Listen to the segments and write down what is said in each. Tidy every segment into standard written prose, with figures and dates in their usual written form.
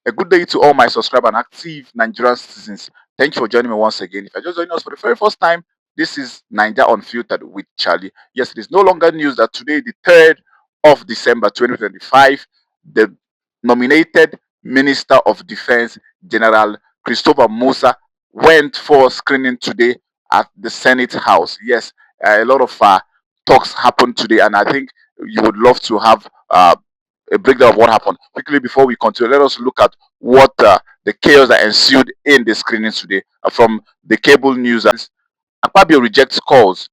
A good day to all my subscribed and active Nigerian citizens. Thank you for joining me once again. If you're just joining us for the very first time, this is Naija Unfiltered with Charlie. Yes, it is no longer news that today, the 3rd of December 2025, the nominated Minister of Defense, General Christopher Musa, went for screening today at the Senate House. Yes, a lot of talks happened today, and I think you would love to have a breakdown of what happened. Quickly, before we continue, let us look at what the chaos that ensued in the screening today from the cable news. Akpabio rejects calls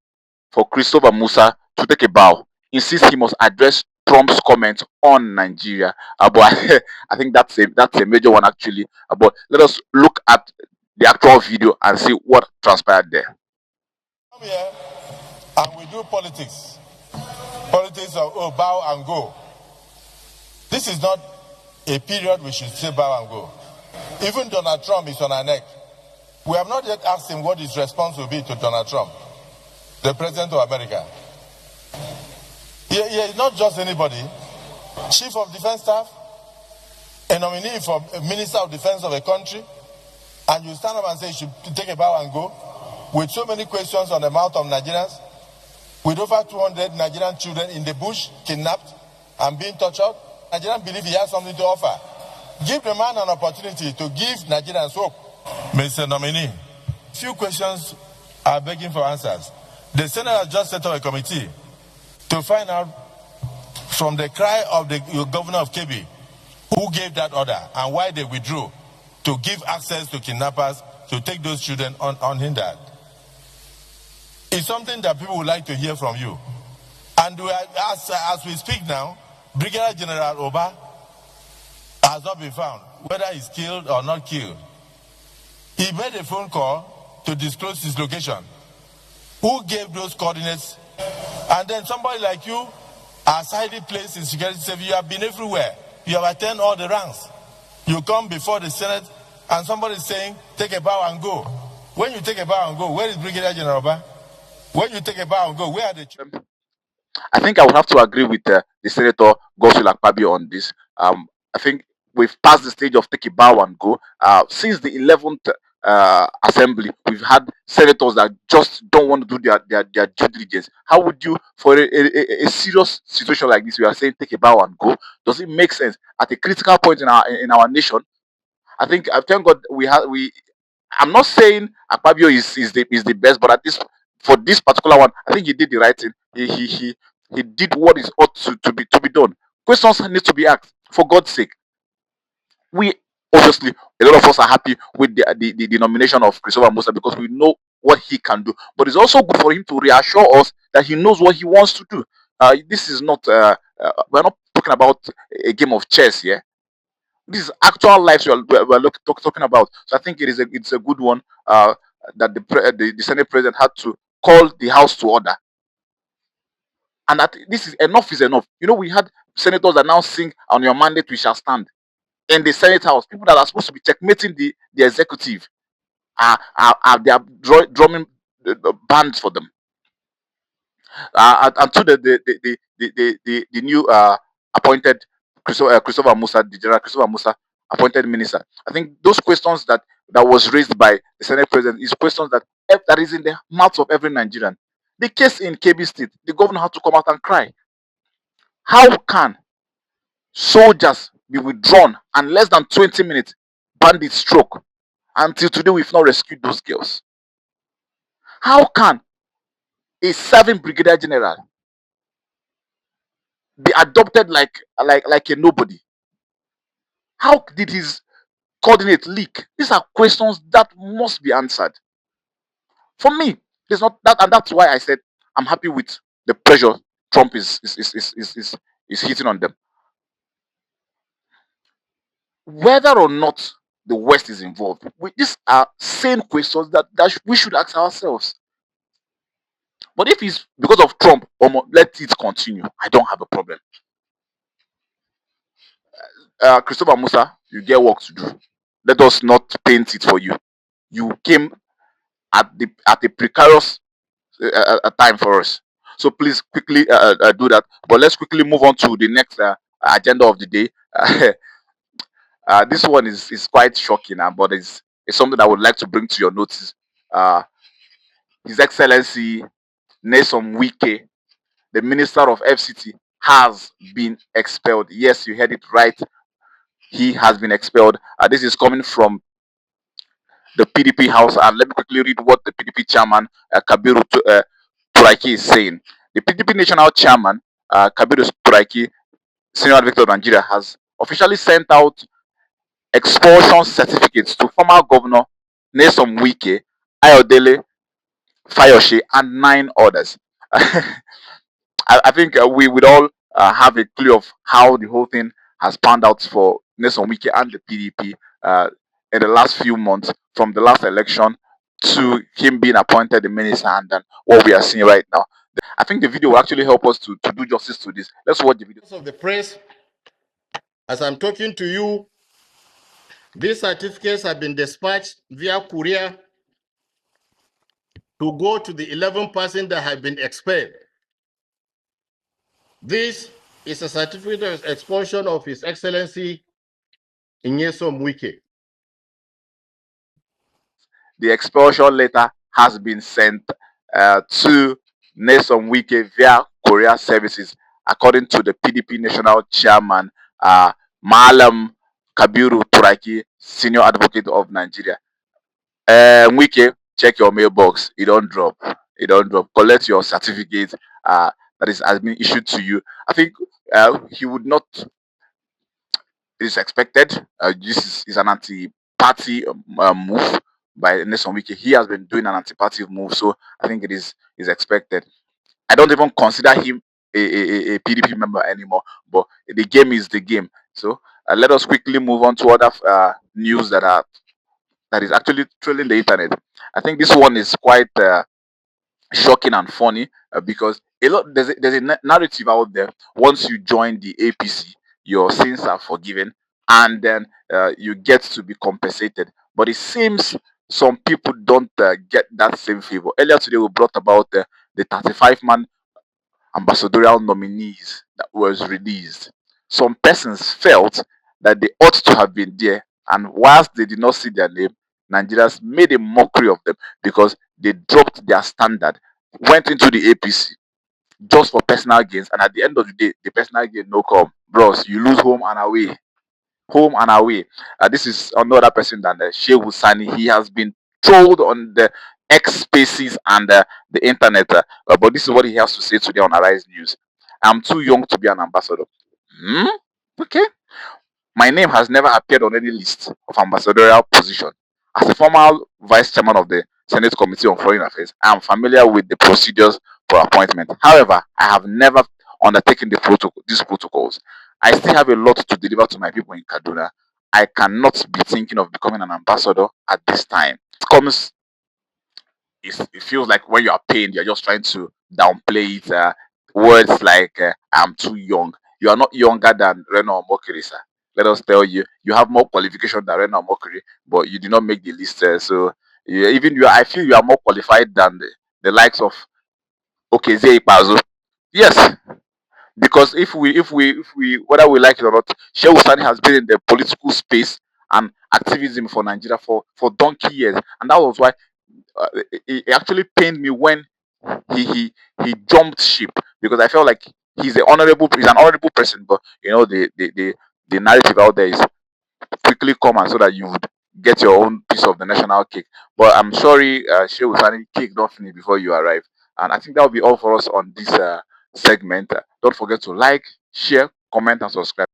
for Christopher Musa to take a bow, insists he must address Trump's comment on Nigeria. But I think that's a major one actually. But let us look at the actual video and see what transpired there. Come here and we do politics. Politics of bow and go. This is not a period we should say bow and go. Even Donald Trump is on our neck. We have not yet asked him what his response will be to Donald Trump, the President of America. He is not just anybody. Chief of Defense Staff, a nominee for Minister of Defense of a country, and you stand up and say you should take a bow and go, with so many questions on the mouth of Nigerians, with over 200 Nigerian children in the bush, kidnapped and being tortured. Nigerians believe he has something to offer. Give the man an opportunity to give Nigerians hope. Mr. Nominee, few questions are begging for answers. The Senate has just set up a committee to find out from the cry of the governor of Kebbi who gave that order and why they withdrew to give access to kidnappers to take those children unhindered. It's something that people would like to hear from you. And as we speak now, Brigadier General Oba has not been found, whether he's killed or not killed. He made a phone call to disclose his location. Who gave those coordinates? And then somebody like you, as highly placed in security service, you have been everywhere. You have attended all the ranks. You come before the Senate and somebody is saying, take a bow and go. When you take a bow and go, where is Brigadier General Oba? When you take a bow and go, where are the children? I think I would have to agree with the Senator Godswill Akpabio on this. I think we've passed the stage of take a bow and go. Since the 11th assembly, we've had senators that just don't want to do their due diligence. How would you, for a serious situation like this, we are saying take a bow and go? Does it make sense at a critical point in our nation? I think I thank God we. I'm not saying Akpabio is the best, but at this for this particular one, I think he did the right thing. He did what is ought to be done. Questions need to be asked. For God's sake, we obviously a lot of us are happy with the nomination of Christopher Musa because we know what he can do. But it's also good for him to reassure us that he knows what he wants to do. This is not we're not talking about a game of chess here. This is actual lives we're talking about. So I think it's a good one that the Senate president had to call the House to order, and that this is enough. You know, we had senators that now sing on your mandate we shall stand in the Senate House. People that are supposed to be checkmating the executive are they are drumming bands for them. And to the new appointed Christopher Musa, the General Christopher Musa, appointed minister. I think those questions that was raised by the Senate President is questions that is in the mouth of every Nigerian. The case in Kebbi State, the governor had to come out and cry. How can soldiers be withdrawn and less than 20 minutes bandits stroke? Until today, we've not rescued those girls. How can a serving brigadier general be adopted like a nobody? How did his coordinate leak? These are questions that must be answered. For me, there's not that, and that's why I said I'm happy with the pressure Trump is hitting on them. Whether or not the West is involved, these are same questions that we should ask ourselves. But if it's because of Trump, let it continue. I don't have a problem. Christopher Musa, you get work to do. Let us not paint it for you. You came at a precarious time for us. So please quickly do that. But let's quickly move on to the next agenda of the day. This one is quite shocking, but it's something I would like to bring to your notice. Uh, His Excellency Nyesom Wike, the Minister of FCT, has been expelled. Yes, you heard it right. He has been expelled. This is coming from the PDP House, and let me quickly read what the PDP chairman Kabiru Turaki is saying. The PDP National Chairman Kabiru Turaki, Senior Advocate of Nigeria, has officially sent out expulsion certificates to former Governor Nyesom Wike, Ayodele Fayoshe, and 9 others. I think we would all have a clue of how the whole thing has panned out for Nyesom Wike and the PDP in the last few months, from the last election to him being appointed the minister, and then what we are seeing right now. I think the video will actually help us to do justice to this. Let's watch the video. Of the press, as I'm talking to you, these certificates have been dispatched via courier to go to the 11 persons that have been expelled. This is a certificate of expulsion of His Excellency Nyesom Wike. The expulsion letter has been sent to Nyesom Wike via courier services, according to the PDP national chairman, Malam Kabiru Turaki, Senior Advocate of Nigeria. Wike, check your mailbox. It don't drop. It don't drop. Collect your certificate that has been issued to you. I think he would not. It is expected. Is an anti-party move by Nyesom Wike. He has been doing an anti-party move, so I think it is expected. I don't even consider him a PDP member anymore. But the game is the game. So let us quickly move on to other news that is actually trailing the internet. I think this one is quite shocking and funny because there's a narrative out there. Once you join the APC, your sins are forgiven, and then you get to be compensated. But it seems some people don't get that same favor. Earlier today, we brought about the 35-man ambassadorial nominees that was released. Some persons felt that they ought to have been there, and whilst they did not see their name, Nigerians made a mockery of them because they dropped their standard, went into the APC just for personal gains, and at the end of the day, the personal gain no come. Bros, you lose home and away. Home and away. This is another person than Shehu Sani. He has been trolled on the X spaces and the internet. But this is what he has to say today on Arise News. I'm too young to be an ambassador. Hmm? Okay. My name has never appeared on any list of ambassadorial position. As a former vice chairman of the Senate Committee on Foreign Affairs, I am familiar with the procedures for appointment. However, I have never undertaken these protocols. I still have a lot to deliver to my people in Kaduna. I cannot be thinking of becoming an ambassador at this time. It feels like when you are pained, you're just trying to downplay it. Words like "I'm too young." You are not younger than Reno Omokiri, sir. Let us tell you, you have more qualification than Reno Omokiri, but you did not make the list. Even you, I feel you are more qualified than the likes of Okeze Ipazo. Yes, because if we whether we like it or not, Shehu Sani has been in the political space and activism for Nigeria for donkey years, and that was why it actually pained me when he he he jumped ship, because I felt like he's an honorable person, but the narrative out there is quickly come and so that you would get your own piece of the national cake. But I'm sorry, Shehu Sani, cake don't finish before you arrive. And I think that will be all for us on this segment. Don't forget to like, share, comment, and subscribe.